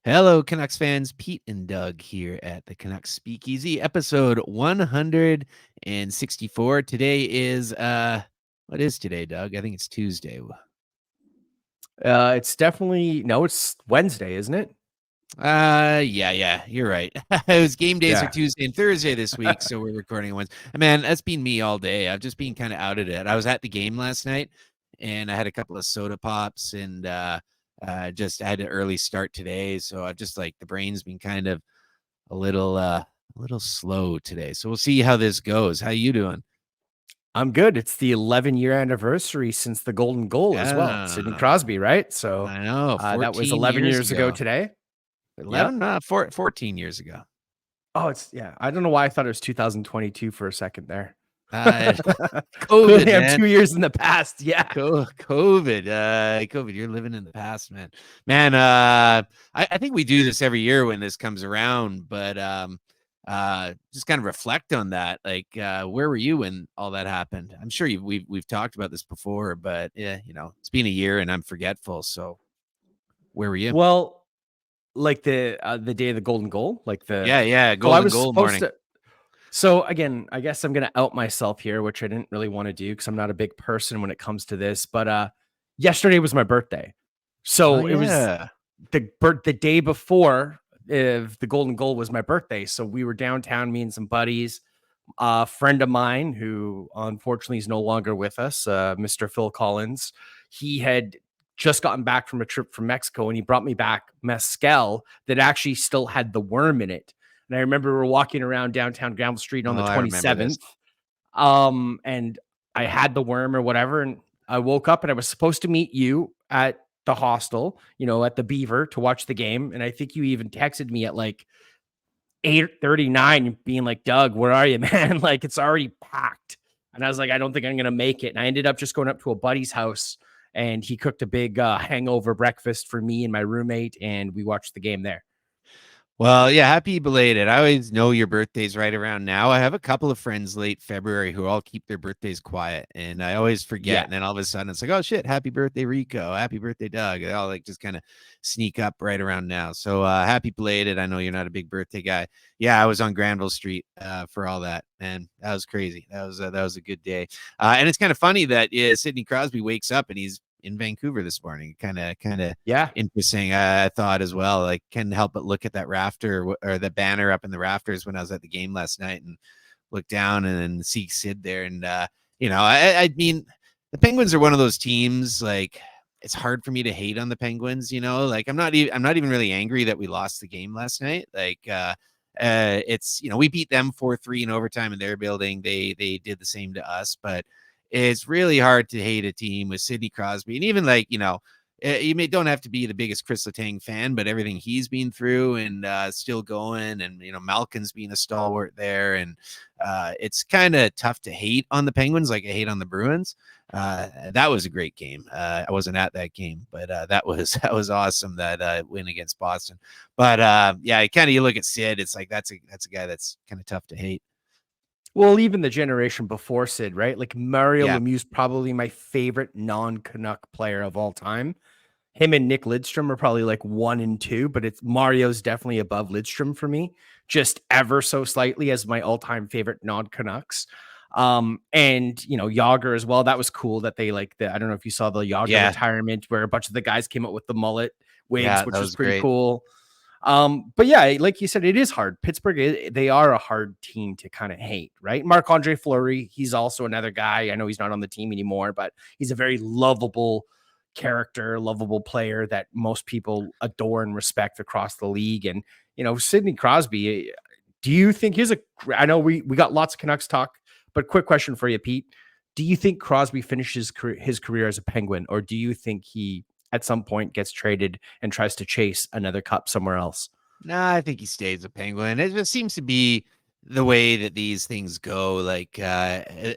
Hello, Canucks fans. Pete and Doug here at the Canucks Speakeasy, episode 164. Today is what is today, Doug? I think it's Tuesday. It's definitely no, it's Wednesday, isn't it? Yeah, you're right. It was game days are Yeah. Tuesday and Thursday this week, so we're recording Wednesday. Man, that's been me all day. I've just been kind of out of it. I was at the game last night, and I had a couple of soda pops, and just had an early start today, so I've just like the brain's been kind of a little slow today. So we'll see how this goes. How you doing? I'm good. It's the 11-year anniversary since the golden goal as well. Sidney Yeah, Crosby, right? So I know. that was 14 11 years years ago ago. today. Yep. 11, 14 years ago. Oh, it's yeah. I don't know why I thought it was 2022 for a second there. Uh, Clearly, COVID, I'm man. 2 years in the past. Yeah. COVID. You're living in the past, man. Man, I think we do this every year when this comes around, but just kind of reflect on that. Like, where were you when all that happened? I'm sure we've talked about this before, but yeah, it's been a year and I'm forgetful. So where were you? Well, like the day of the golden goal, like the Yeah, so I golden was goal supposed morning. to. So again, I guess I'm gonna out myself here, which I didn't really want to do because I'm not a big person when it comes to this. But yesterday was my birthday, Oh so it was yeah. the day before the golden goal was my birthday. So we were downtown, me and some buddies. A friend of mine who unfortunately is no longer with us, Mr. Phil Collins. He had just gotten back from a trip from Mexico and he brought me back mezcal that actually still had the worm in it. And I remember we were walking around downtown Granville Street on Oh, the I remember this. 27th. And I had the worm or whatever. And I woke up and I was supposed to meet you at the hostel, at the Beaver to watch the game. And I think you even texted me at like 8:39 being like, Doug, where are you, man? Like, it's already packed. And I was like, I don't think I'm going to make it. And I ended up just going up to a buddy's house and he cooked a big hangover breakfast for me and my roommate. And we watched the game there. Well, yeah, happy belated. I always know your birthday's right around now. I have a couple of friends late February who all keep their birthdays quiet, and I always forget. Yeah. And then all of a sudden, it's like, oh shit, happy birthday, Rico! Happy birthday, Doug! They all like just kind of sneak up right around now. So happy belated. I know you're not a big birthday guy. Yeah, I was on Granville Street for all that, and that was crazy. That was a good day. And it's kind of funny that Sidney Crosby wakes up and he's in Vancouver this morning. Kind of Yeah. interesting. I thought as well. Like, can't help but look at that rafter or the banner up in the rafters when I was at the game last night and look down and see Sid there. And I mean, the Penguins are one of those teams. Like, it's hard for me to hate on the Penguins. Like I'm not even really angry that we lost the game last night. Like, it's we beat them 4-3 in overtime in their building. They did the same to us, but it's really hard to hate a team with Sidney Crosby. And even like, don't have to be the biggest Chris Letang fan, but everything he's been through and still going. And, Malkin's being a stalwart there. And it's kind of tough to hate on the Penguins like I hate on the Bruins. That was a great game. I wasn't at that game, but that was awesome, that win against Boston. But yeah, you look at Sid, it's like that's a guy that's kind of tough to hate. Well, even the generation before Sid, right? Like Mario Yeah. Lemieux's probably my favorite non-Canuck player of all time. Him and Nick Lidstrom are probably like 1 and 2, but it's Mario's definitely above Lidstrom for me, just ever so slightly as my all-time favorite non-Canucks. And Yager as well. That was cool that they I don't know if you saw the Yager retirement where a bunch of the guys came up with the mullet wigs, Yeah, which that was was pretty great. cool. But yeah, like you said, it is hard. Pittsburgh, they are a hard team to kind of hate, right? Marc-Andre Fleury, he's also another guy. I know he's not on the team anymore, but he's a very lovable character, lovable player that most people adore and respect across the league. And, Sidney Crosby, do you think I know we got lots of Canucks talk, but quick question for you, Pete. Do you think Crosby finishes his career as a Penguin, or do you think he at some point gets traded and tries to chase another cup somewhere else? No, I think he stays a Penguin. It just seems to be the way that these things go. Like,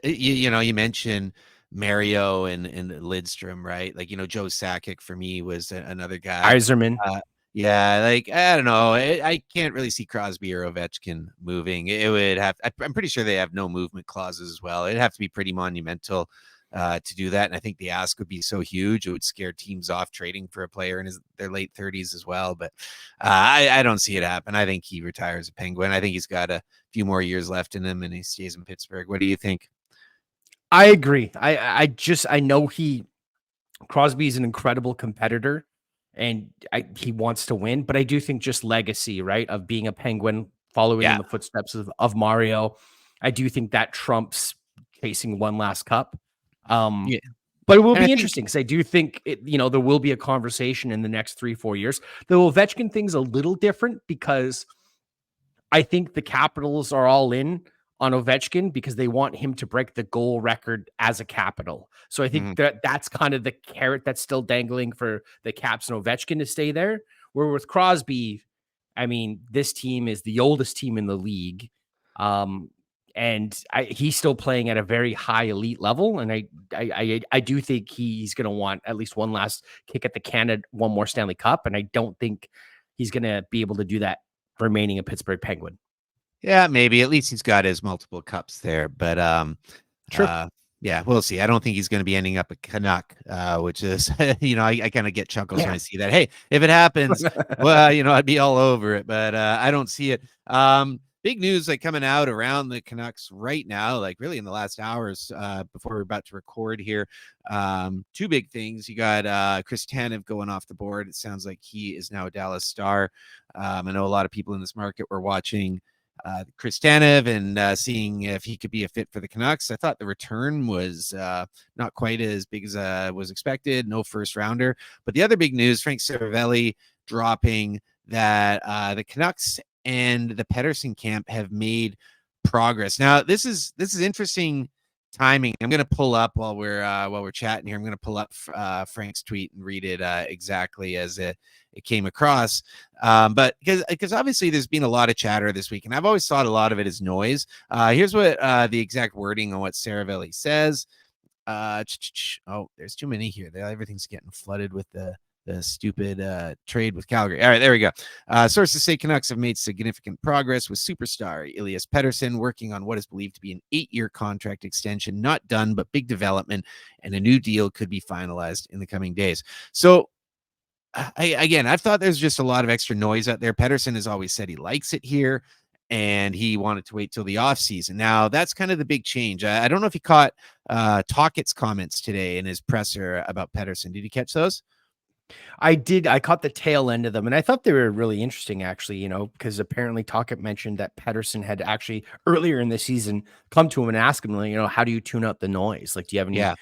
you mentioned Mario and Lidstrom, right? Like, Joe Sakic for me was another guy. Iserman. Uh, yeah, like I don't know. I can't really see Crosby or Ovechkin moving. It would have. I'm pretty sure they have no movement clauses as well. It'd have to be pretty monumental. to do that. And I think the ask would be so huge, it would scare teams off trading for a player in their late 30s as well. But I don't see it happen. I think he retires a Penguin. I think he's got a few more years left in him and he stays in Pittsburgh. What do you think? I agree. I know Crosby's an incredible competitor and he wants to win, but I do think just legacy, right, of being a Penguin, following in Yeah. the footsteps of Mario, I do think that trumps chasing one last cup. Yeah. But it will And I be think, interesting because I do think there will be a conversation in the next 3-4 years. The Ovechkin thing's a little different because I think the Capitals are all in on Ovechkin because they want him to break the goal record as a Capital. So I think mhm. that's kind of the carrot that's still dangling for the Caps and Ovechkin to stay there. Where with Crosby, I mean, this team is the oldest team in the league. Um, and he's still playing at a very high elite level. And I do think he's going to want at least one last kick at the can, one more Stanley Cup. And I don't think he's going to be able to do that remaining a Pittsburgh Penguin. Yeah, maybe at least he's got his multiple cups there, but Sure. uh, yeah, we'll see. I don't think he's going to be ending up a Canuck, which is, I kind of get chuckles when Yeah. I see that. Hey, if it happens, well, I'd be all over it, but I don't see it. Big news like coming out around the Canucks right now, like really in the last hours before we're about to record here. Two big things. You got Chris Tanev going off the board. It sounds like he is now a Dallas Star. I know a lot of people in this market were watching Chris Tanev and seeing if he could be a fit for the Canucks. I thought the return was not quite as big as was expected. No first rounder. But the other big news, Frank Seravalli dropping that the Canucks and the Pettersson camp have made progress. Now, this is interesting timing. I'm going to pull up while we're chatting here. I'm going to pull up Frank's tweet and read it exactly as it came across. But because obviously there's been a lot of chatter this week, and I've always thought a lot of it is noise. Here's what the exact wording on what Seravalli says. Oh, there's too many here. Everything's getting flooded with the stupid trade with Calgary. All right, there we go. Sources say Canucks have made significant progress with superstar Elias Pettersson working on what is believed to be an 8-year contract extension. Not done, but big development, and a new deal could be finalized in the coming days. So I've thought there's just a lot of extra noise out there. Pettersson has always said he likes it here, and he wanted to wait till the offseason. Now, that's kind of the big change. I don't know if you caught Tockett's comments today in his presser about Pettersson. Did you catch those? I did. I caught the tail end of them, and I thought they were really interesting, actually, because apparently Tocchet mentioned that Pettersson had actually earlier in the season come to him and ask him, how do you tune out the noise? Like, do you have any Yeah.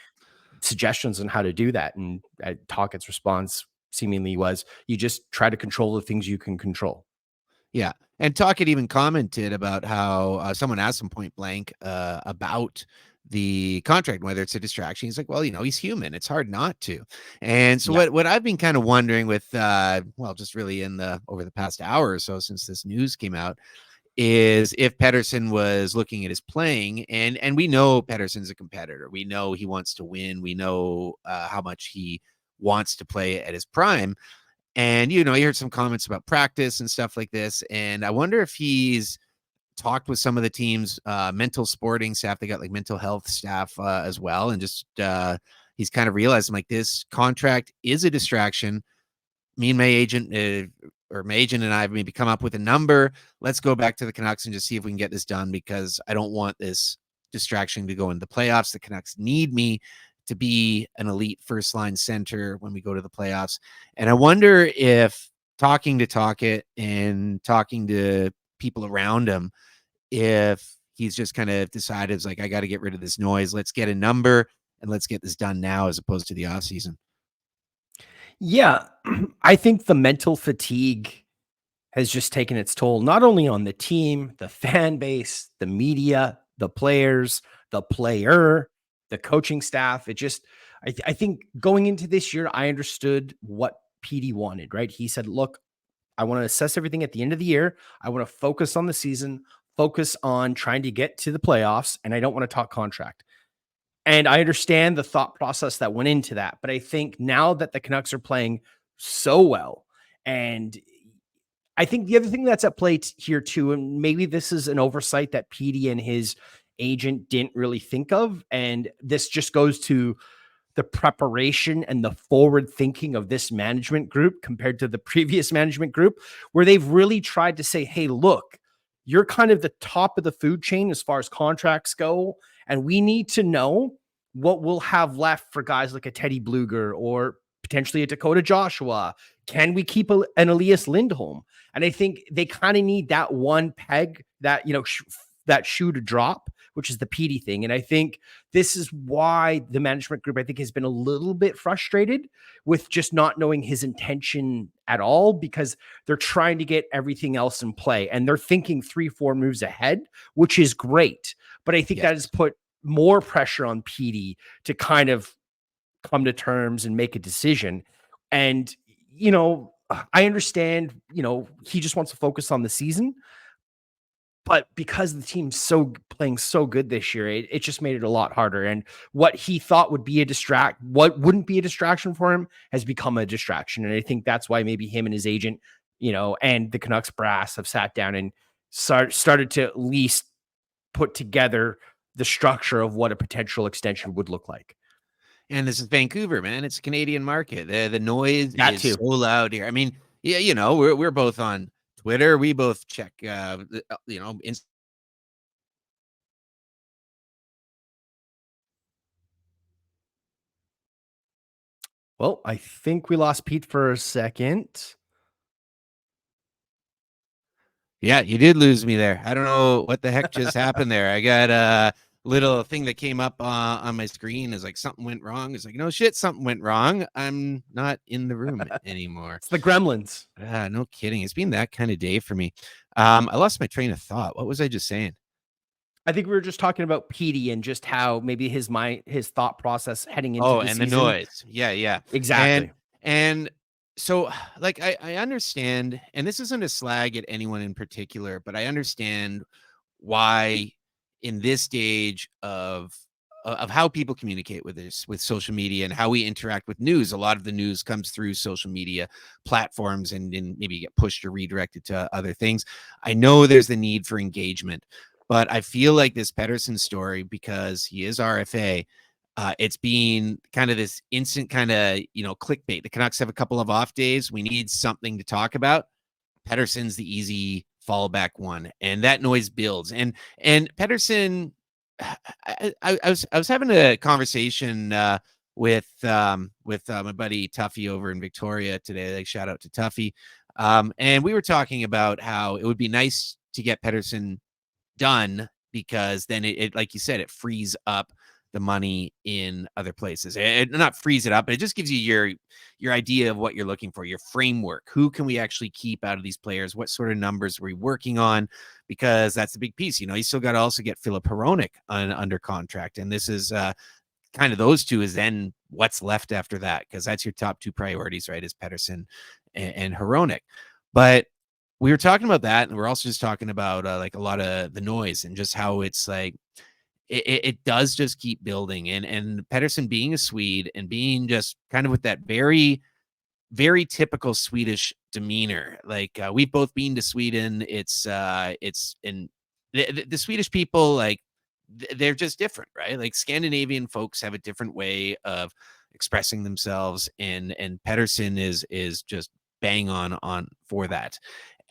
suggestions on how to do that? And Tocchet's response seemingly was, you just try to control the things you can control. Yeah. And Tocchet even commented about how someone asked him point blank about the contract, whether it's a distraction. He's like, well, he's human. It's hard not to. And so Yeah. what I've been kind of wondering with, just really over the past hour or so since this news came out, is if Pettersson was looking at his playing, and we know Pettersson's a competitor. We know he wants to win. We know how much he wants to play at his prime. And, you heard some comments about practice and stuff like this. And I wonder if he's talked with some of the team's mental sporting staff. They got like mental health staff as well. And just he's kind of realized, like, this contract is a distraction. Me and my agent and I have maybe come up with a number. Let's go back to the Canucks and just see if we can get this done, because I don't want this distraction to go into the playoffs. The Canucks need me to be an elite first line center when we go to the playoffs. And I wonder if talking to Tocchet and talking to people around him, if he's just kind of decided, it's like, I got to get rid of this noise. Let's get a number and let's get this done now, as opposed to the offseason. Yeah. I think the mental fatigue has just taken its toll, not only on the team, the fan base, the media, the players, the player, the coaching staff. I think going into this year, I understood what Petey wanted, right? He said, look, I want to assess everything at the end of the year. I want to focus on the season, focus on trying to get to the playoffs, and I don't want to talk contract. And I understand the thought process that went into that. But I think now that the Canucks are playing so well, and I think the other thing that's at play here too, and maybe this is an oversight that Petey and his agent didn't really think of. And this just goes to the preparation and the forward thinking of this management group compared to the previous management group, where they've really tried to say, hey, look, you're kind of the top of the food chain as far as contracts go. And we need to know what we'll have left for guys like a Teddy Bluger or potentially a Dakota Joshua. Can we keep an Elias Lindholm? And I think they kind of need that one peg, that, that shoe to drop, which is the Petey thing. And I think this is why the management group, I think, has been a little bit frustrated with just not knowing his intention at all, because they're trying to get everything else in play and they're thinking 3-4 moves ahead, which is great. But I think that has put more pressure on Petey to kind of come to terms and make a decision. And, I understand, he just wants to focus on the season. But because the team's playing so good this year, it just made it a lot harder. And what he thought would be what wouldn't be a distraction for him has become a distraction. And I think that's why maybe him and his agent, and the Canucks brass have sat down and started to at least put together the structure of what a potential extension would look like. And this is Vancouver, man. It's a Canadian market. The noise is so loud here. I mean, yeah, we're both on Twitter. We both check, Well, I think we lost Pete for a second. Yeah, you did lose me there. I don't know what the heck just happened there. I got a little thing that came up on my screen is like something went wrong. It's like, no shit, something went wrong. I'm not in the room anymore. It's the Gremlins. No kidding. It's been that kind of day for me. I lost my train of thought. What was I just saying? I think we were just talking about Petey and just how maybe his thought process heading into the season. The noise. Yeah. Exactly. And so, like, I understand, and this isn't a slag at anyone in particular, but I understand why in this stage of how people communicate with social media and how we interact with news, a lot of the news comes through social media platforms and maybe get pushed or redirected to other things. I know there's the need for engagement, but I feel like this Pettersson story, because he is RFA, it's being kind of this instant kind of, clickbait. The Canucks have a couple of off days. We need something to talk about. Pettersson's the easy fallback one, and that noise builds. And Pettersson, I was having a conversation with my buddy Tuffy over in Victoria today. Like, shout out to Tuffy. And we were talking about how it would be nice to get Pettersson done, because then it like you said, it frees up the money in other places. It not freeze it up, but it just gives you your idea of what you're looking for, your framework. Who can we actually keep out of these players? What sort of numbers are we working on? Because that's the big piece. You still got to also get Philip Hronek under contract. And this is kind of those two is then what's left after that, because that's your top two priorities, right? Is Pettersson and Hronek. But we were talking about that, and we're also just talking about like a lot of the noise and just how it's like it does just keep building. And Pettersson being a Swede and being just kind of with that very, very typical Swedish demeanor. Like we've both been to Sweden. It's in the Swedish people, like they're just different, right? Like Scandinavian folks have a different way of expressing themselves, and Pettersson is just bang on for that.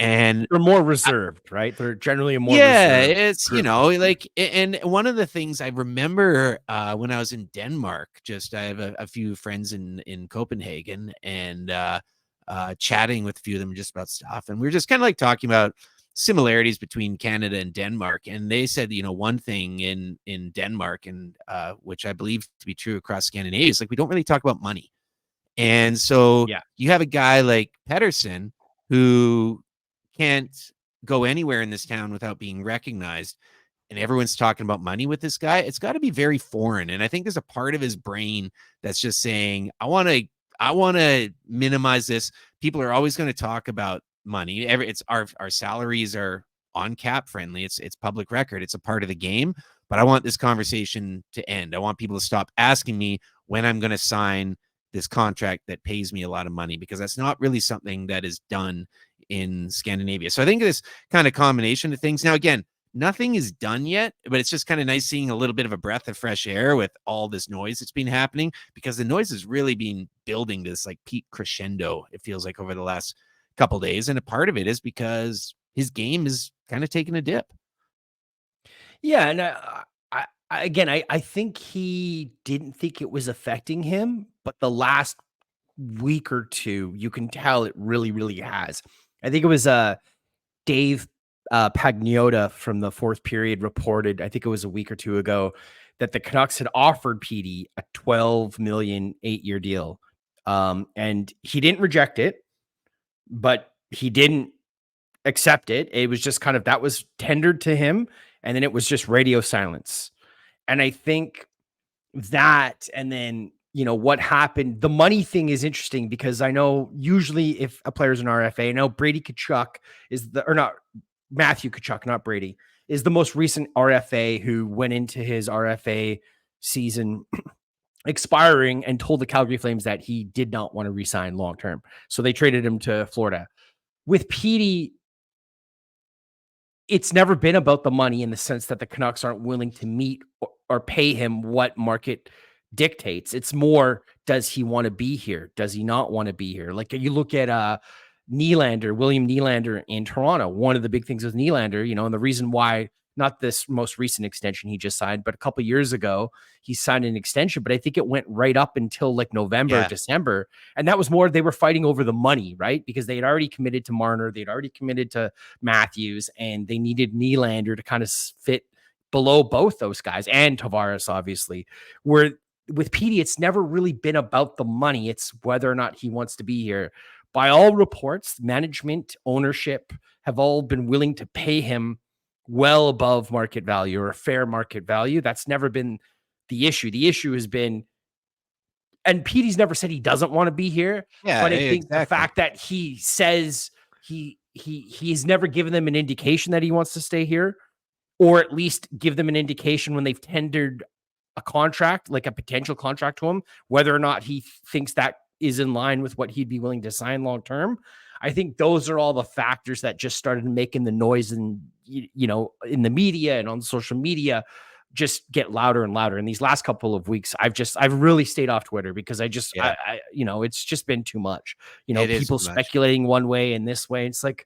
And they're more reserved, right? They're generally a more reserved it's group. Like, and one of the things I remember when I was in Denmark, just I have a few friends in Copenhagen, and chatting with a few of them just about stuff, and we were just kind of like talking about similarities between Canada and Denmark. And they said, one thing in Denmark, and which I believe to be true across Scandinavia, is like we don't really talk about money. And so you have a guy like Pettersson who can't go anywhere in this town without being recognized, and everyone's talking about money with this guy. It's got to be very foreign. And I think there's a part of his brain that's just saying, I want to minimize this. People are always going to talk about money. It's our salaries are on cap friendly. It's public record. It's a part of the game, but I want this conversation to end. I want people to stop asking me when I'm going to sign this contract that pays me a lot of money, because that's not really something that is done in Scandinavia. So I think this kind of combination of things. Now, again, nothing is done yet, but it's just kind of nice seeing a little bit of a breath of fresh air with all this noise that's been happening, because the noise has really been building this like peak crescendo, it feels like, over the last couple days. And a part of it is because his game is kind of taking a dip. Yeah, and I think he didn't think it was affecting him, but the last week or two, you can tell it really, really has. I think it was Dave Pagnotta from the fourth period reported, I think it was a week or two ago, that the Canucks had offered Petey a 12 million 8-year deal. And he didn't reject it, but he didn't accept it. It was just kind of, that was tendered to him, and then it was just radio silence. And I think that, and then, what happened, the money thing is interesting, because I know usually if a player's an RFA, I know Brady Tkachuk or not, Matthew Tkachuk, not Brady, is the most recent RFA who went into his RFA season expiring and told the Calgary Flames that he did not want to resign long term. So they traded him to Florida. With Petey, it's never been about the money, in the sense that the Canucks aren't willing to meet or pay him what market dictates. It's more, does he want to be here? Does he not want to be here? Like, you look at William Nylander in Toronto. One of the big things with Nylander, and the reason why, not this most recent extension he just signed, but a couple years ago, he signed an extension, but I think it went right up until like November, December. And that was more, they were fighting over the money, right? Because they had already committed to Marner. They'd already committed to Matthews, and they needed Nylander to kind of fit below both those guys, and Tavares, obviously. Where with Petey, it's never really been about the money. It's whether or not he wants to be here. By all reports, management, ownership have all been willing to pay him well above market value, or a fair market value. That's never been the issue. The issue has been, and Petey's never said he doesn't want to be here, Yeah, but I think the exactly. fact that he says he's never given them an indication that he wants to stay here, or at least give them an indication when they've tendered a contract, like a potential contract to him, whether or not he thinks that is in line with what he'd be willing to sign long term. I think those are all the factors that just started making the noise, and in the media and on social media, just get louder and louder. In these last couple of weeks, I've really stayed off Twitter, because Yeah, it's just been too much. it is People too much. speculating one way and this way. It's like,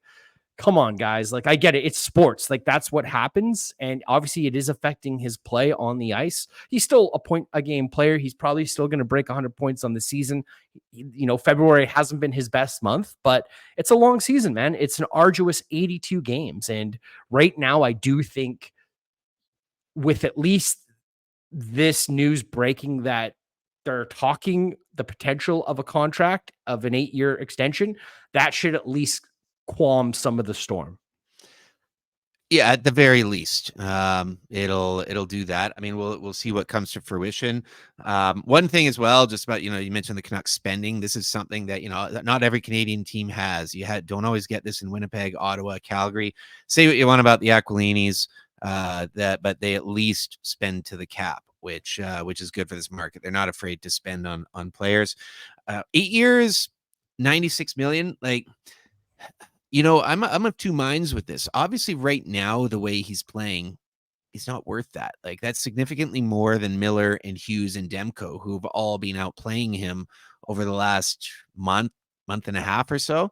come on, guys. Like, I get it. It's sports. Like, that's what happens. And obviously it is affecting his play on the ice. He's still a point a game player. He's probably still going to break 100 points on the season. February hasn't been his best month, but it's a long season, man. It's an arduous 82 games. And right now, I do think, with at least this news breaking, that they're talking the potential of a contract of an 8-year extension, that should at least calm some of the storm. Yeah, at the very least, it'll do that. I mean, we'll see what comes to fruition. One thing as well, just about, you mentioned the Canucks spending. This is something that not every Canadian team has. Don't always get this in Winnipeg, Ottawa, Calgary. Say what you want about the Aquilinis, but they at least spend to the cap, which is good for this market. They're not afraid to spend on players. 8 years, 96 million, like. I'm of two minds with this. Obviously, right now, the way he's playing, he's not worth that. Like, that's significantly more than Miller and Hughes and Demko, who've all been outplaying him over the last month and a half or so.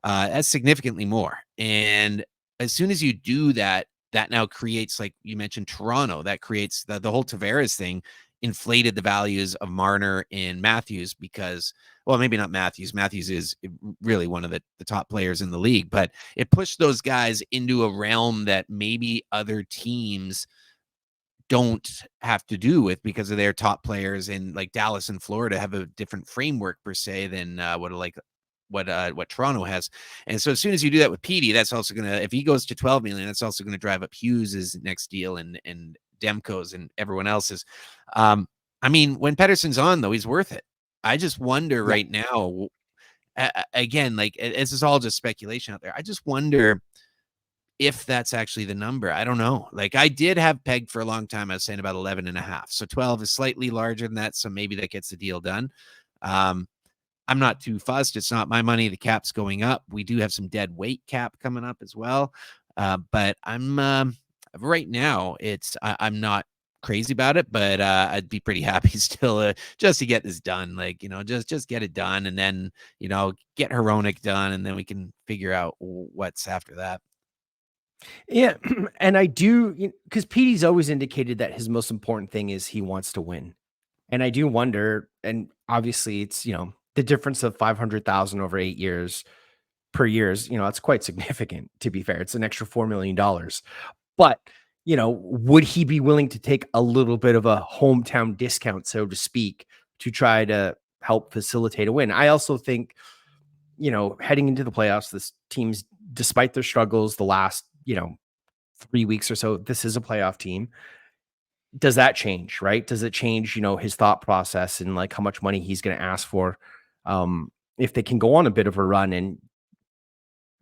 That's significantly more. And as soon as you do that, that now creates, like you mentioned, Toronto. That creates the whole Tavares thing inflated the values of Marner and Matthews, because, well, maybe not Matthews. Matthews is really one of the top players in the league, but it pushed those guys into a realm that maybe other teams don't have to do with, because of their top players. In like Dallas and Florida have a different framework per se than what Toronto has. And so as soon as you do that with Petey, that's also going to, if he goes to 12 million, that's also going to drive up Hughes's next deal and Demko's and everyone else's. I mean, when Pettersson's on, though, he's worth it. I just wonder right now, again, like, this is all just speculation out there. I just wonder if that's actually the number. I don't know. Like, I did have pegged for a long time. I was saying about 11 and a half. So 12 is slightly larger than that. So maybe that gets the deal done. I'm not too fussed. It's not my money. The cap's going up. We do have some dead weight cap coming up as well. But Right now, I'm not crazy about it, but I'd be pretty happy still just to get this done. Like, just get it done, and then get Heronic done, and then we can figure out what's after that. Yeah, and I do, because Petey's always indicated that his most important thing is he wants to win. And I do wonder, and obviously it's, the difference of 500,000 over 8 years per year is, that's quite significant, to be fair. It's an extra $4 million. But, would he be willing to take a little bit of a hometown discount, so to speak, to try to help facilitate a win? I also think, heading into the playoffs, this team's, despite their struggles the last, 3 weeks or so, this is a playoff team. Does that change, right? Does it change, his thought process and like how much money he's going to ask for? If they can go on a bit of a run and,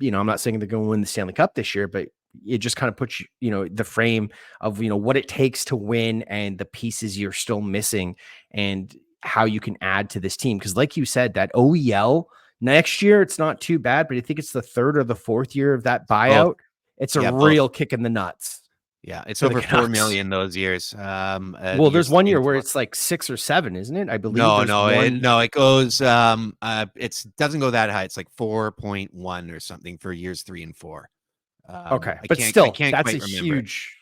I'm not saying they're going to win the Stanley Cup this year, but it just kind of puts the frame of, what it takes to win and the pieces you're still missing and how you can add to this team. Cause like you said, that OEL next year, it's not too bad, but I think it's the third or the fourth year of that Both. buyout. It's a Yeah, both. real kick in the nuts. Yeah, it's For the over 4 Canucks. million those years. Well, there's Years one three year and where four. it's like 6 or 7, isn't it? I believe No, there's no, one. it goes it doesn't go that high. It's like 4.1 or something for years 3 and 4. Okay, I but can't still, that's a quite remember it. huge.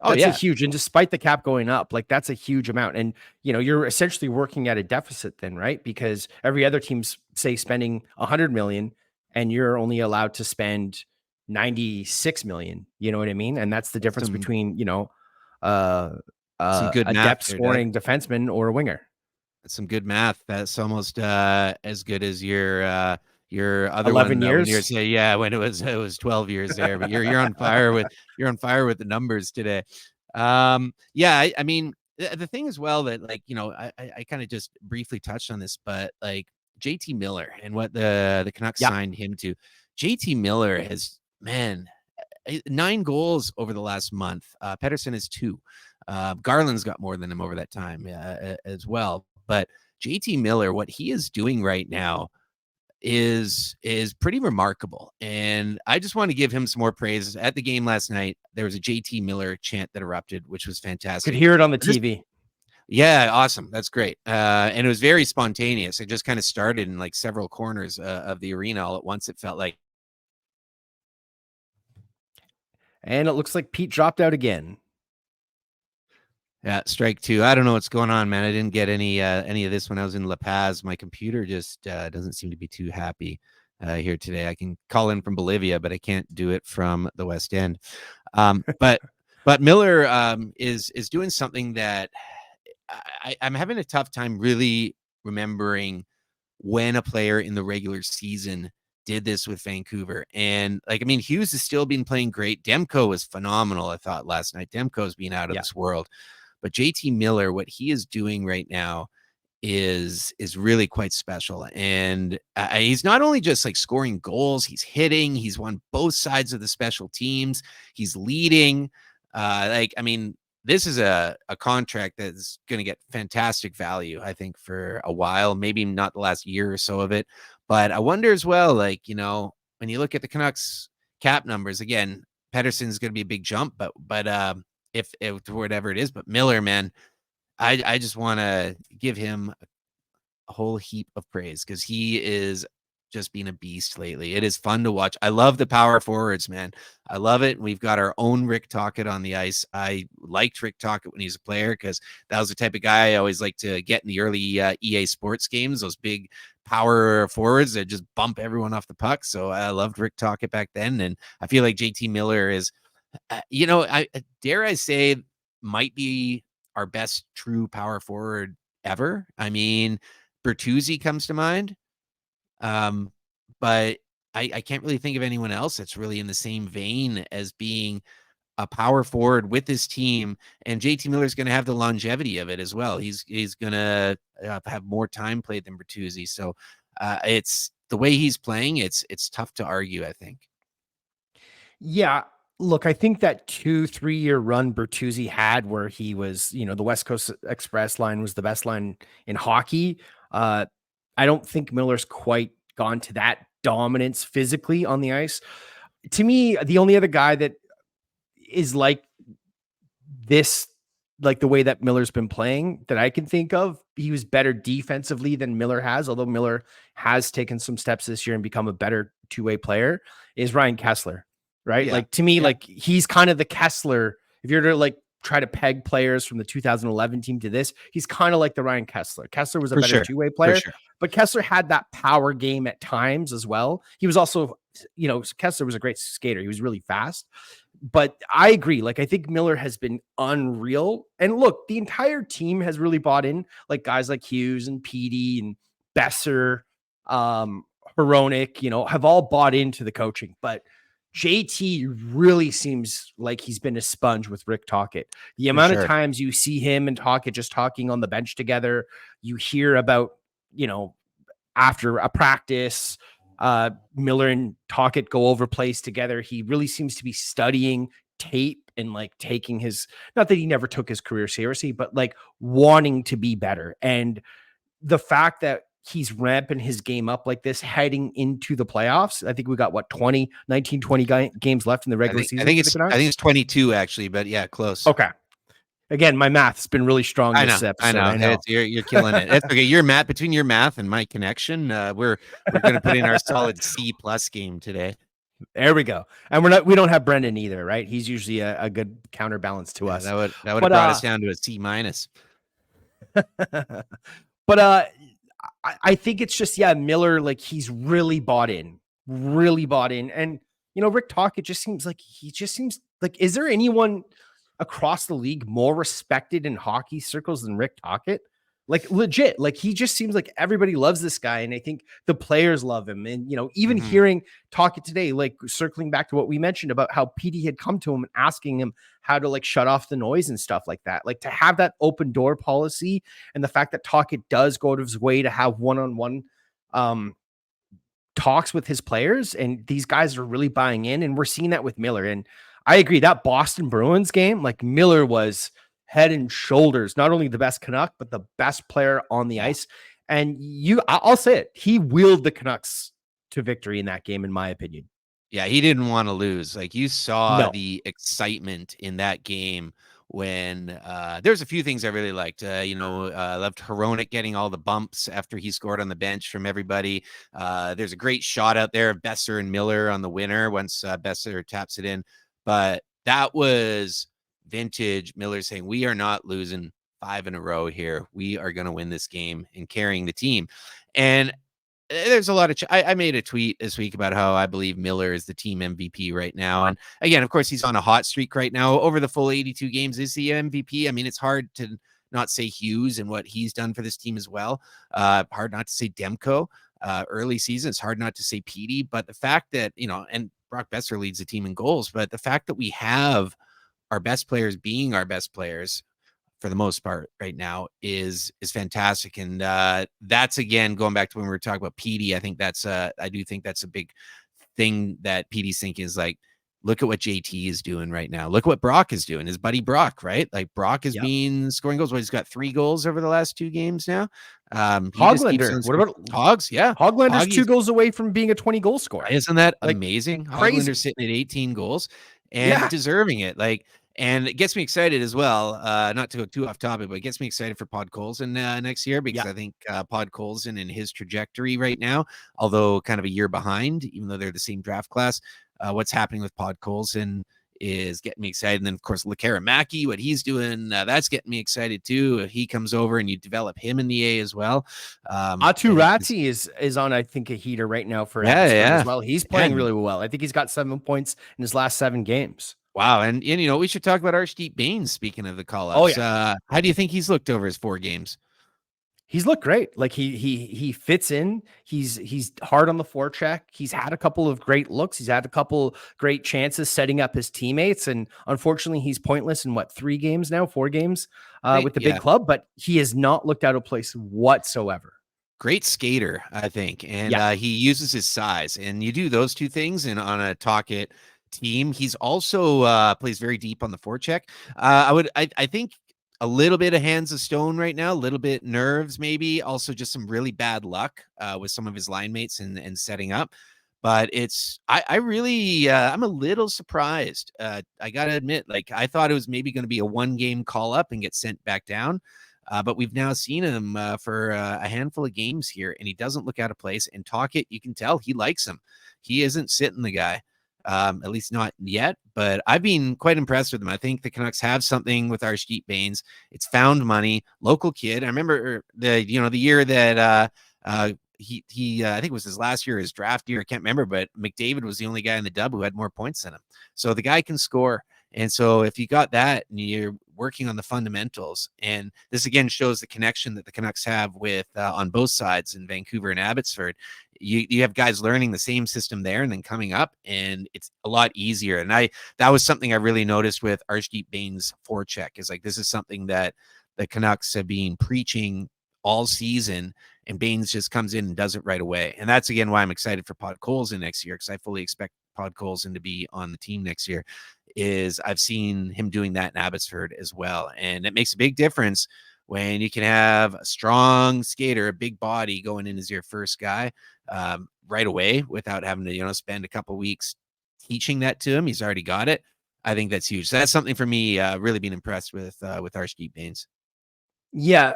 Oh yeah. And despite the cap going up, like that's a huge amount. And you're essentially working at a deficit then, right? Because every other team's say spending 100 million and you're only allowed to spend 96 million. You know what I mean? And that's the difference Some between, uh, some good a math depth there, Doug. scoring defenseman or a winger. Some good math. That's almost as good as your other 11 one when you're years. saying, yeah, when it was 12 years there, but you're on fire with the numbers today. Yeah, I mean the thing as well that like I kind of just briefly touched on this, but like JT Miller and what the Canucks Yeah. signed him to. JT Miller has, man, 9 goals over the last month. Pettersson is 2. Garland's got more than him over that time as well. But JT Miller, what he is doing right now is pretty remarkable. And I just want to give him some more praise. At the game last night, there was a JT Miller chant that erupted, which was Could fantastic. hear it on the TV. Yeah, awesome. That's great. And it was very spontaneous. It just kind of started in like several corners of the arena all at once. It felt like. And it looks like Pete dropped out again. Yeah, strike 2. I don't know what's going on, man. I didn't get any of this when I was in La Paz. My computer just doesn't seem to be too happy here today. I can call in from Bolivia, but I can't do it from the West End. But Miller is doing something that I'm having a tough time really remembering when a player in the regular season did this with Vancouver. And like, I mean, Hughes has still been playing great. Demko was phenomenal, I thought, last night. Demko's been out of this world. But JT Miller, what he is doing right now is really quite special. And he's not only just like scoring goals, he's hitting, he's won both sides of the special teams, he's leading. Like, I mean, this is a contract that's going to get fantastic value, I think, for a while, maybe not the last year or so of it. But I wonder as well, like, when you look at the Canucks cap numbers, again, Pettersson's going to be a big jump, but if whatever it is, but Miller, man, I just want to give him a whole heap of praise because he is just being a beast lately. It is fun to watch. I love the power forwards, man. I love it. We've got our own Rick Tocchet on the ice. I liked Rick Tocchet when he was a player because that was the type of guy I always like to get in the early EA Sports games, those big power forwards that just bump everyone off the puck. So I loved Rick Tocchet back then. And I feel like JT Miller is, I dare I say, might be our best true power forward ever. I mean, Bertuzzi comes to mind. But I can't really think of anyone else that's really in the same vein as being a power forward with this team. And JT Miller's going to have the longevity of it as well. He's going to have more time played than Bertuzzi. So it's the way he's playing. It's tough to argue, I think. Yeah. Look, I think that 2-3 year run Bertuzzi had where he was, the West Coast Express line was the best line in hockey. I don't think Miller's quite gone to that dominance physically on the ice. To me, the only other guy that is like this, like the way that Miller's been playing that I can think of, he was better defensively than Miller has, although Miller has taken some steps this year and become a better two-way player, is Ryan Kessler, right? Yeah. Like to me, Yeah. like he's kind of the Kessler. If you're to like try to peg players from the 2011 team to this, he's kind of like the Ryan Kessler. Kessler was a For better sure. two-way For player, sure. but Kessler had that power game at times as well. He was also, Kessler was a great skater. He was really fast. But I agree. Like, I think Miller has been unreal. And look, the entire team has really bought in, like guys like Hughes and Petey and Besser, Hronik, have all bought into the coaching. But JT really seems like he's been a sponge with Rick Tocchet. The For amount of sure. times you see him and Tocchet just talking on the bench together, you hear about, after a practice, Miller and Tocchet go over plays together. He really seems to be studying tape and like taking his, not that he never took his career seriously, but like wanting to be better. And the fact that he's ramping his game up like this heading into the playoffs. I think we got 19, 20 games left in the regular season for the Canucks. I think it's 22 actually, but yeah, close. Okay. Again, my math's been really strong this episode. I know. You're killing it. It's okay. Your math, between your math and my connection, we're going to put in our solid C+ game today. There we go. And we don't have Brendan either, right? He's usually a good counterbalance to us. That would have brought us down to a C-. But I think it's just, Miller, like he's really bought in. And, Rick Tocchet just seems like, is there anyone across the league more respected in hockey circles than Rick Tocchet? Like legit, like he just seems like everybody loves this guy. And I think the players love him. And, even hearing Tocchet today, like circling back to what we mentioned about how Petey had come to him and asking him how to like shut off the noise and stuff like that, like to have that open door policy and the fact that Tocchet does go out of his way to have one-on-one talks with his players. And these guys are really buying in. And we're seeing that with Miller. And I agree that Boston Bruins game, like Miller was head and shoulders, not only the best Canuck, but the best player on the ice. And I'll say it, he wheeled the Canucks to victory in that game, in my opinion. Yeah, he didn't want to lose. Like you saw the excitement in that game when there's a few things I really liked. I loved Hronik getting all the bumps after he scored on the bench from everybody. There's a great shot out there of Besser and Miller on the winner once Besser taps it in. But that was vintage Miller saying, we are not losing 5 in a row here. We are going to win this game and carrying the team. And there's a lot of I made a tweet this week about how I believe Miller is the team MVP right now. And again, of course, he's on a hot streak right now. Over the full 82 games is the MVP. I mean, it's hard to not say Hughes and what he's done for this team as well. Hard not to say Demko early season. It's hard not to say Petey. But the fact that, and Brock Besser leads the team in goals, but the fact that we have our best players being our best players for the most part right now is fantastic. And that's, again, going back to when we were talking about Petey, I do think that's a big thing that Petey's thinking is like, look at what JT is doing right now. Look at what Brock is doing. His buddy Brock, right? Like Brock has been scoring goals. He's got 3 goals over the last 2 games now. Hoglander. What about Hogs? Yeah. Hoglander's 2 goals away from being a 20-goal scorer. Isn't that amazing? Hoglander's sitting at 18 goals and deserving it. And it gets me excited as well. Not to go too off topic, but it gets me excited for Podkolzin next year because I think Podkolzin and his trajectory right now, although kind of a year behind, even though they're the same draft class, what's happening with Podkolzin is getting me excited. And then, of course, Lekaramaki, what he's doing, that's getting me excited too. If he comes over and you develop him in the A as well. Atu Ratti is on, I think, a heater right now for as well. He's playing really well. I think he's got 7 points in his last 7 games. Wow. And we should talk about Arshdeep Bains, speaking of the call-ups. Oh, yeah. How do you think he's looked over his 4 games? He's looked great. Like he fits in. He's hard on the forecheck. He's had a couple of great looks. He's had a couple great chances setting up his teammates. And unfortunately, he's pointless in 4 games with the big club, but he has not looked out of place whatsoever. Great skater, I think. And he uses his size, and you do those 2 things. And on a Tocchet team, he's also plays very deep on the forecheck. I think a little bit of hands of stone right now, a little bit nerves, maybe also just some really bad luck with some of his line mates and setting up. But I really, I'm a little surprised. I got to admit, like, I thought it was maybe going to be a 1-game call up and get sent back down. But we've now seen him for a handful of games here, and he doesn't look out of place. And Talkett, you can tell he likes him. He isn't sitting the guy, at least not yet. But I've been quite impressed with him. I think the Canucks have something with Arshdeep Bains. It's found money, local kid. I remember the year that he I think it was his last year, his draft year. I can't remember, but McDavid was the only guy in the dub who had more points than him. So the guy can score. And so if you got that and you're working on the fundamentals, and this again shows the connection that the Canucks have with on both sides in Vancouver and Abbotsford, you have guys learning the same system there and then coming up, and it's a lot easier. And that was something I really noticed with Arshdeep Bains' forecheck, is like, this is something that the Canucks have been preaching all season, and Bains just comes in and does it right away. And that's again why I'm excited for Podkolzin next year, because I fully expect Podkolzin to be on the team next year. Is I've seen him doing that in Abbotsford as well, and it makes a big difference when you can have a strong skater, a big body going in as your first guy right away without having to spend a couple weeks teaching that to him. He's already got it. I think that's huge. So that's something for me. Really being impressed with Arshdeep Bains. Yeah,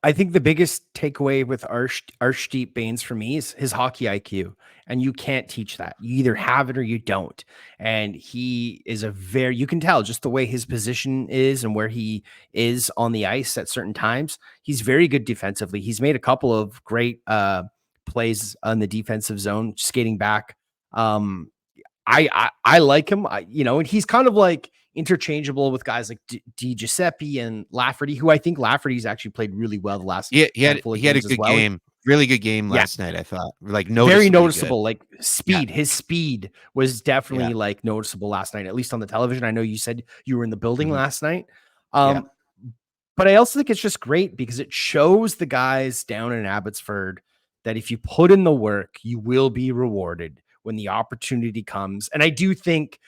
I think the biggest takeaway with Arshdeep Bains for me is his hockey IQ, and you can't teach that. You either have it or you don't. And he is you can tell just the way his position is and where he is on the ice at certain times. He's very good defensively. He's made a couple of great plays on the defensive zone, skating back. I like him, and he's kind of like interchangeable with guys like Di Giuseppe and Lafferty, who I think Lafferty's actually played really well the last Yeah, handful of he had a games as good well. game, really good game Yeah, last night. I thought, like, very noticeably good. noticeable. Like Yeah, speed, his speed was yeah, definitely like noticeable last night, at least on the television. I know you said you were in the building mhm, last night. yeah. Um, but I also think it's just great because it shows the guys down in Abbotsford that if you put in the work, you will be rewarded when the opportunity comes. And I do think,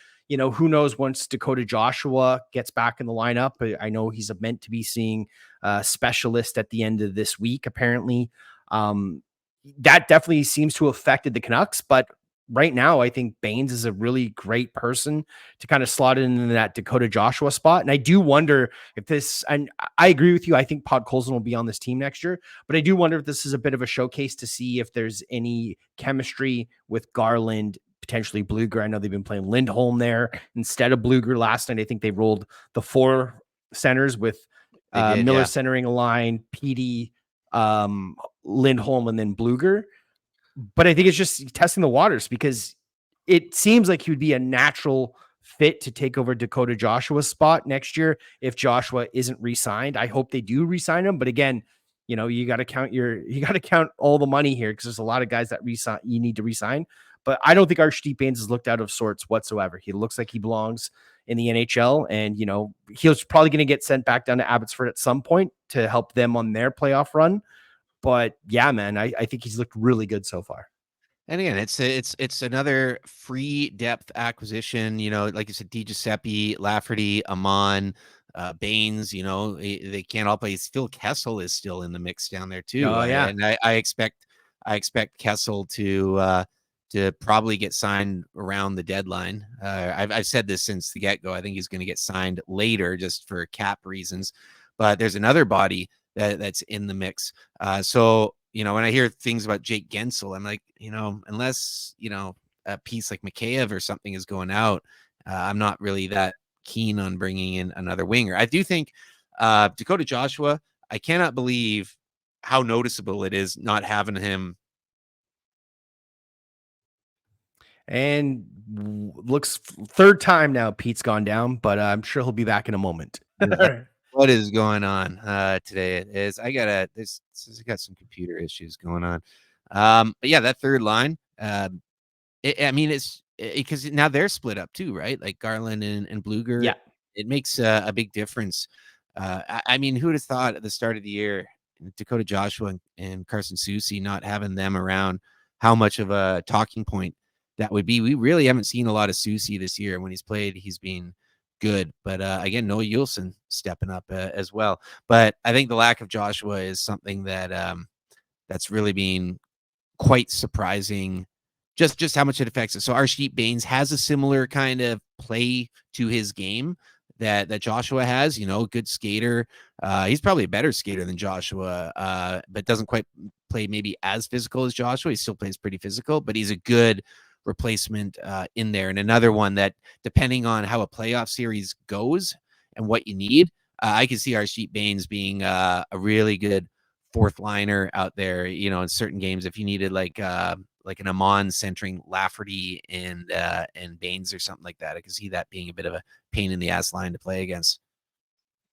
who knows, once Dakota Joshua gets back in the lineup, I know he's meant to be seeing a specialist at the end of this week, apparently. Um, that definitely seems to have affected the Canucks, but right now, I think Bains is a really great person to kind of slot in that Dakota Joshua spot. And I do wonder if this, and I agree with you, I think Podkolzin will be on this team next year, but I do wonder if this is a bit of a showcase to see if there's any chemistry with Garland, potentially Bluger. I know they've been playing Lindholm there instead of Bluger last night. I think they rolled the 4 centers with They did, Miller yeah. centering a line, Petey, Lindholm, and then Bluger. But I think it's just testing the waters because it seems like he would be a natural fit to take over Dakota Joshua's spot next year if Joshua isn't re-signed. I hope they do re-sign him, but again, you got to count all the money here because there's a lot of guys that you need to re-sign. But I don't think Arshdeep Bains is looked out of sorts whatsoever. He looks like he belongs in the NHL, and he's probably going to get sent back down to Abbotsford at some point to help them on their playoff run. But yeah, man, I think he's looked really good so far. And again, it's another free depth acquisition. Like you said, Di Giuseppe, Lafferty, Amon, Baines. They can't all play. Phil Kessel is still in the mix down there too. Oh yeah. I expect Kessel to probably get signed around the deadline. I've said this since the get go. I think he's going to get signed later just for cap reasons. But there's another body that's in the mix. So when I hear things about Jake Gensel, I'm like, unless a piece like Mikheyev or something is going out, I'm not really that keen on bringing in another winger. I do think Dakota Joshua, I cannot believe how noticeable it is not having him. And looks third time now Pete's gone down, but I'm sure he'll be back in a moment. What is going on today? It is I got some computer issues going on. But yeah, that third line. It's because now they're split up too, right? Like Garland and Bluger. Yeah. It makes a big difference. Who would have thought at the start of the year, Dakota Joshua and Carson Soucy not having them around, how much of a talking point that would be? We really haven't seen a lot of Soucy this year. When he's played, he's been good. But again, Noah Juulsen stepping up as well. But I think the lack of Joshua is something that that's really been quite surprising just how much it affects it. So Arshdeep Baines has a similar kind of play to his game that Joshua has. Good skater. He's probably a better skater than Joshua, but doesn't quite play maybe as physical as Joshua. He still plays pretty physical, but he's a good replacement in there. And another one that, depending on how a playoff series goes and what you need, I can see Arshdeep Baines being a really good fourth liner out there. In certain games, if you needed like an Amon centering Lafferty and Baines or something like that, I can see that being a bit of a pain in the ass line to play against.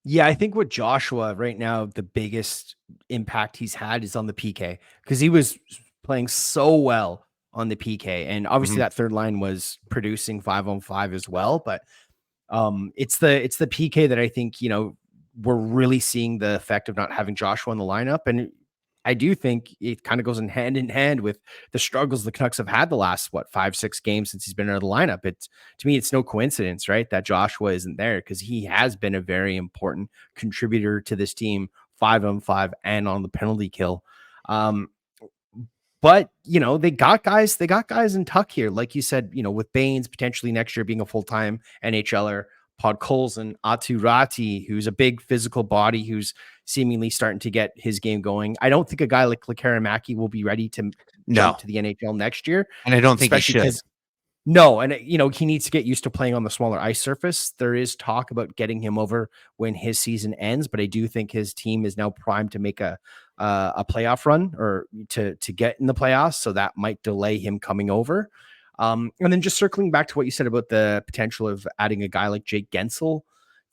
Yeah, I think with Joshua right now, the biggest impact he's had is on the PK because he was playing so well on the PK. And obviously Mm-hmm. that third line was producing 5-on-5 as well. But it's the PK that I think, we're really seeing the effect of not having Joshua in the lineup. And I do think it kind of goes in hand with the struggles the Canucks have had the last 5-6 games since he's been out of the lineup. To me, it's no coincidence, right, that Joshua isn't there because he has been a very important contributor to this team, 5-on-5 and on the penalty kill. But they got guys in tuck here, like you said, with Baines potentially next year being a full-time NHLer, Podkolzin, Aturati, who's a big physical body, who's seemingly starting to get his game going. I don't think a guy like Lekaramaki will be ready to No, jump to the NHL next year, and I don't think he especially should. because no, and he needs to get used to playing on the smaller ice surface. There is talk about getting him over when his season ends, but I do think his team is now primed to make a playoff run or to get in the playoffs. So that might delay him coming over. And then just circling back to what you said about the potential of adding a guy like Jake Gensel.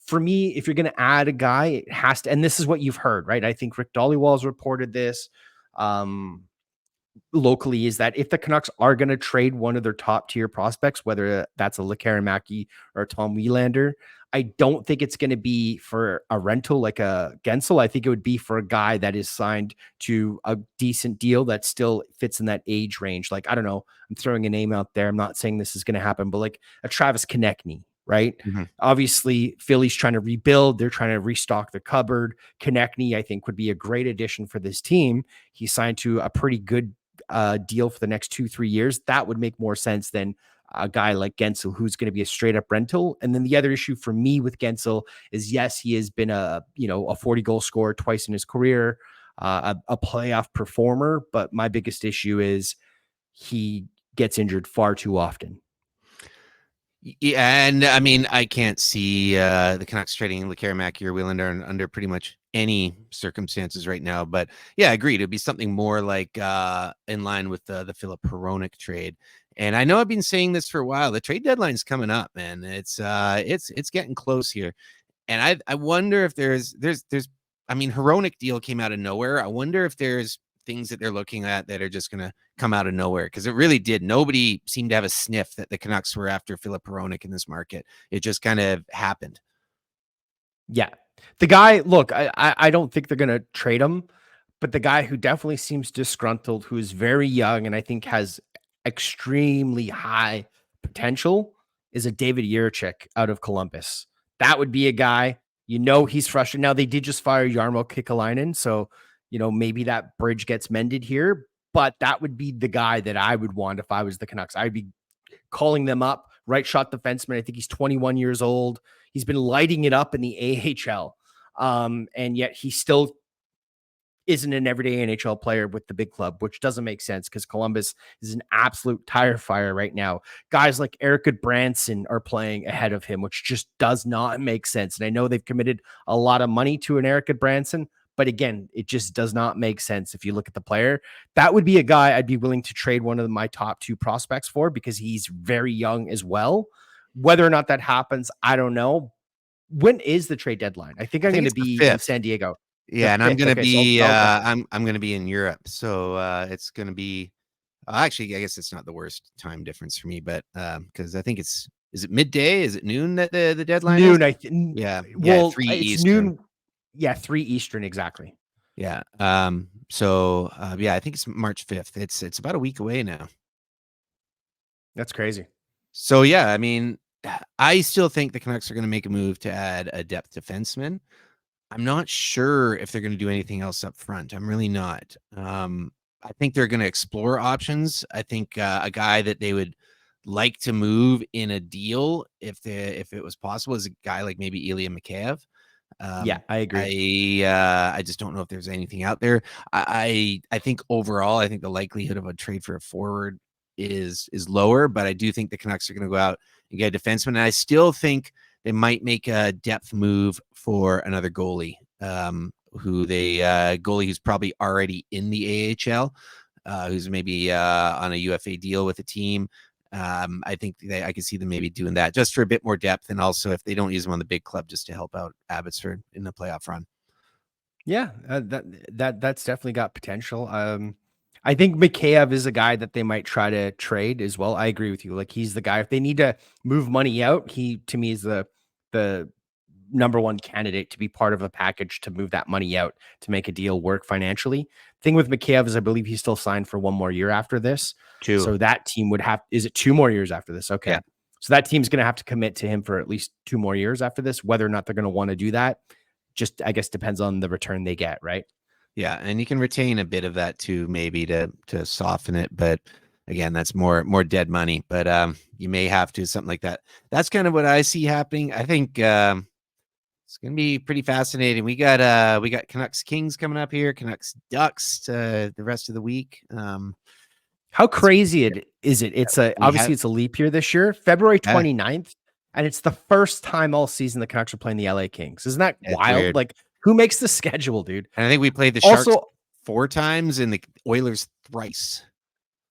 For me, if you're going to add a guy, it has to, and this is what you've heard, right? I think Rick Dollywall's reported this. Locally, is that if the Canucks are going to trade one of their top tier prospects, whether that's a Lekaramaki or a Tom Wielander, I don't think it's going to be for a rental like a Gensel. I think it would be for a guy that is signed to a decent deal that still fits in that age range. Like, I don't know, I'm throwing a name out there. I'm not saying this is going to happen, but like a Travis Konechny, right? Mm-hmm. Obviously, Philly's trying to rebuild. They're trying to restock the cupboard. Konechny, I think, would be a great addition for this team. He signed to a pretty good deal for the next 2-3 years. That would make more sense than a guy like Gensel, who's going to be a straight up rental. And then the other issue for me with Gensel is, yes, he has been a 40 goal scorer twice in his career, a playoff performer. But my biggest issue is he gets injured far too often. Yeah, and I mean, I can't see the Canucks trading Lekaramaki or Wielander under pretty much any circumstances right now. But yeah, agreed. It'd be something more like in line with the Philip Hronek trade. And I know I've been saying this for a while. The trade deadline's coming up, man. It's getting close here. And I wonder if there's I mean, Hronek deal came out of nowhere. I wonder if there's things that they're looking at that are just going to come out of nowhere, because it really did. Nobody seemed to have a sniff that the Canucks were after Philip Hronek in this market. It just kind of happened. Yeah. The guy, look, I don't think they're going to trade him, but the guy who definitely seems disgruntled, who is very young and I think has extremely high potential, is a David Yurchik out of Columbus. That would be a guy, he's frustrated. Now, they did just fire Jarmo Kekalainen, so, maybe that bridge gets mended here, but that would be the guy that I would want if I was the Canucks. I'd be calling them up, right shot defenseman. I think he's 21 years old. He's been lighting it up in the AHL. And yet he still isn't an everyday NHL player with the big club, which doesn't make sense because Columbus is an absolute tire fire right now. Guys like Eric Goodbranson are playing ahead of him, which just does not make sense. And I know they've committed a lot of money to an Eric Goodbranson, but again, it just does not make sense if you look at the player. That would be a guy I'd be willing to trade one of my top 2 prospects for because he's very young as well. Whether or not that happens, I don't know. When is the trade deadline? I think I'm going to be in San Diego. Yeah, and I'm fifth. gonna Okay, be so I'll I'm gonna be in Europe, so it's gonna be actually, I guess it's not the worst time difference for me, but because I think is it midday? Is it noon that the deadline is? noon. I think. Yeah, Well, 3 it's Eastern. noon. Yeah, 3 Eastern exactly. Yeah. So yeah, I think it's March 5th. It's about a week away now. That's crazy. So yeah, I mean, I still think the Canucks are going to make a move to add a depth defenseman. I'm not sure if they're going to do anything else up front. I'm really not. I think they're going to explore options. I think a guy that they would like to move in a deal if it was possible is a guy like maybe Ilya Mikheyev. Yeah, I agree. I just don't know if there's anything out there. I think overall, I think the likelihood of a trade for a forward is lower, but I do think the Canucks are going to go out and get a defenseman. And I still think they might make a depth move for another goalie. Goalie who's probably already in the AHL, who's maybe on a UFA deal with a team. I think I could see them maybe doing that just for a bit more depth, and also if they don't use them on the big club, just to help out Abbotsford in the playoff run. Yeah, that's definitely got potential. I think Mikheyev is a guy that they might try to trade as well. I agree with you. Like he's the guy if they need to move money out, he to me is the number one candidate to be part of a package to move that money out to make a deal work financially. Thing with Mikheyev is I believe he's still signed for one more year after this. Two. So that team would have is it 2 more years after this? Okay. Yeah. So that team's going to have to commit to him for at least 2 more years after this. Whether or not they're going to want to do that, just I guess depends on the return they get, right? Yeah, and you can retain a bit of that too, maybe to soften it, but again, that's more dead money. But you may have to something like that. That's kind of what I see happening. I think it's gonna be pretty fascinating. We got Canucks Kings coming up here, Canucks Ducks the rest of the week. How crazy is it? It's obviously it's a leap year this year, February Yeah, 29th, and it's the first time all season the Canucks are playing the LA Kings. Isn't that it's wild? weird. Like who makes the schedule, dude? And I think we played the Sharks Also, 4 times and the Oilers thrice.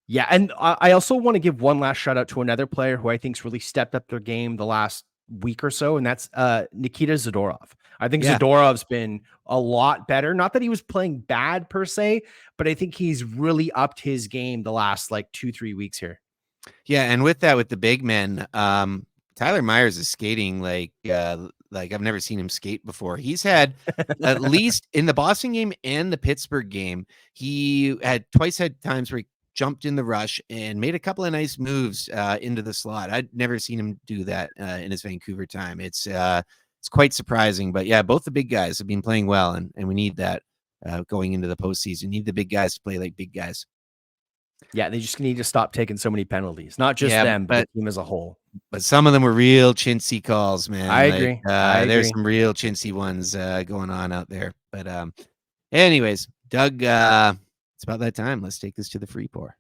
yeah, and I also want to give one last shout out to another player who I think's really stepped up their game the last week or so, and that's Nikita Zadorov. I think Yeah. Zadorov's been a lot better. Not that he was playing bad per se, but I think he's really upped his game the last like 2-3 weeks here. Yeah, and with that, with the big men, Tyler Myers is skating like I've never seen him skate before. He's had at least in the Boston game and the Pittsburgh game, he had twice had times where he jumped in the rush and made a couple of nice moves into the slot. I'd never seen him do that in his Vancouver time. It's quite surprising, but yeah, both the big guys have been playing well, and we need that going into the postseason. Need the big guys to play like big guys. Yeah, they just need to stop taking so many penalties. Not just them, but the team as a whole. But some of them were real chintzy calls, man. I agree. There's some real chintzy ones going on out there. But anyways, Doug, it's about that time. Let's take this to the free pour.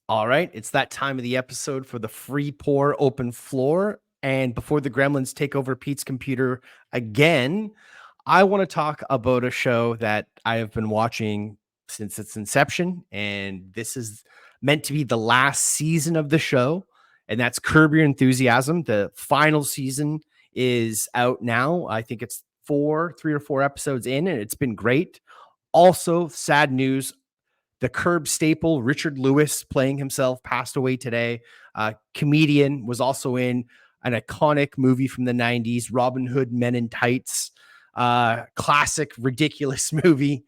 All right, it's that time of the episode for the free pour open floor. And before the gremlins take over Pete's computer again, I want to talk about a show that I have been watching since its inception. And this is meant to be the last season of the show. And that's Curb Your Enthusiasm. The final season is out now. I think it's 3 or 4 episodes in, and it's been great. Also, sad news. The Curb staple, Richard Lewis, playing himself, passed away today. Comedian, was also in an iconic movie from the 90s, Robin Hood Men in Tights. Classic, ridiculous movie.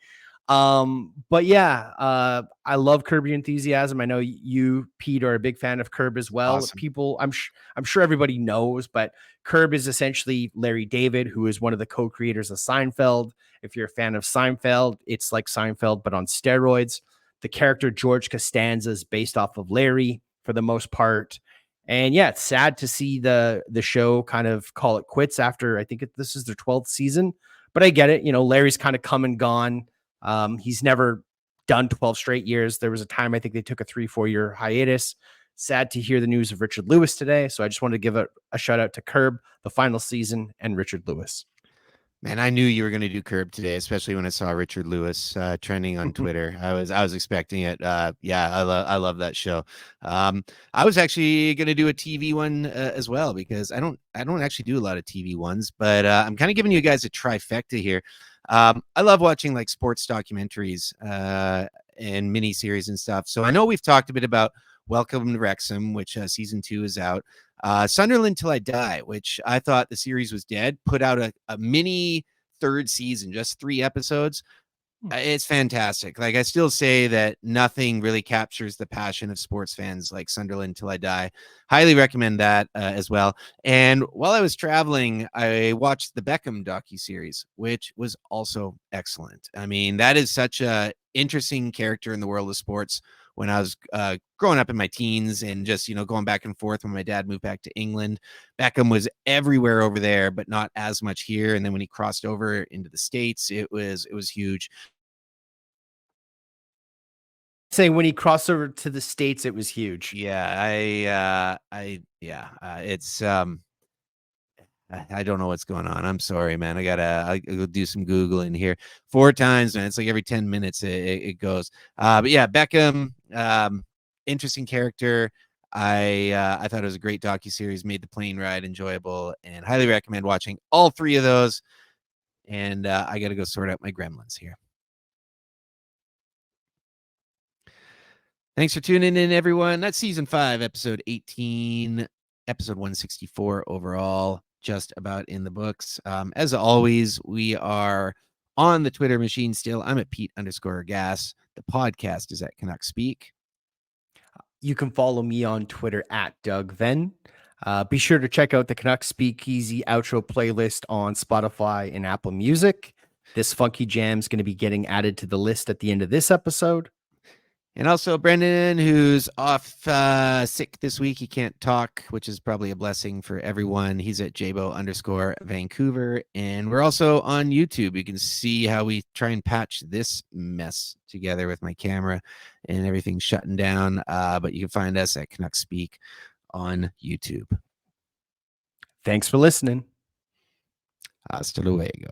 But yeah, I love Curb Your Enthusiasm. I know you, Pete, are a big fan of Curb as well. Awesome. People, I'm sure everybody knows, but Curb is essentially Larry David, who is one of the co-creators of Seinfeld. If you're a fan of Seinfeld, it's like Seinfeld, but on steroids. The character George Costanza is based off of Larry for the most part. And yeah, it's sad to see the show kind of call it quits after, I think this is their 12th season, but I get it. You know, Larry's kind of come and gone. He's never done 12 straight years. There was a time I think they took a 3-4 year hiatus. Sad to hear the news of Richard Lewis today. So I just wanted to give a shout out to Curb, the final season, and Richard Lewis. Man, I knew you were going to do Curb today, especially when I saw Richard Lewis trending on Twitter. I was expecting it. Yeah, I love that show. I was actually going to do a TV one as well, because I don't actually do a lot of TV ones, but I'm kind of giving you guys a trifecta here. I love watching like sports documentaries and miniseries and stuff. So I know we've talked a bit about Welcome to Wrexham, which season 2 is out. Sunderland Till I Die, which I thought the series was dead, put out a mini 3rd season, just 3 episodes. It's fantastic. Like, I still say that nothing really captures the passion of sports fans like Sunderland Till I Die. Highly recommend that as well. And while I was traveling, I watched the Beckham docuseries, which was also excellent. I mean, that is such a interesting character in the world of sports. When I was growing up in my teens and just, going back and forth when my dad moved back to England, Beckham was everywhere over there, but not as much here. And then when he crossed over into the States, it was huge. Say when he crossed over to the States, it was huge. Yeah, it's I don't know what's going on. I'm sorry, man. I go do some Googling here. 4 times, man. It's like every 10 minutes it goes. But yeah, Beckham, interesting character. I thought it was a great docuseries, made the plane ride enjoyable, and highly recommend watching all 3 of those. And I got to go sort out my gremlins here. Thanks for tuning in, everyone. That's season 5, episode 18, episode 164 overall, just about in the books. As always, we are on the Twitter machine still. I'm at Pete_Gas. The podcast is at Canuck Speak. You can follow me on Twitter at Doug Venn. Be sure to check out the Canuck Speakeasy outro playlist on Spotify and Apple Music. This funky jam is going to be getting added to the list at the end of this episode. And also Brendan, who's off sick this week. He can't talk, which is probably a blessing for everyone. He's at Jabo_Vancouver. And we're also on YouTube. You can see how we try and patch this mess together with my camera and everything shutting down. But you can find us at Canuck Speak on YouTube. Thanks for listening. Hasta luego.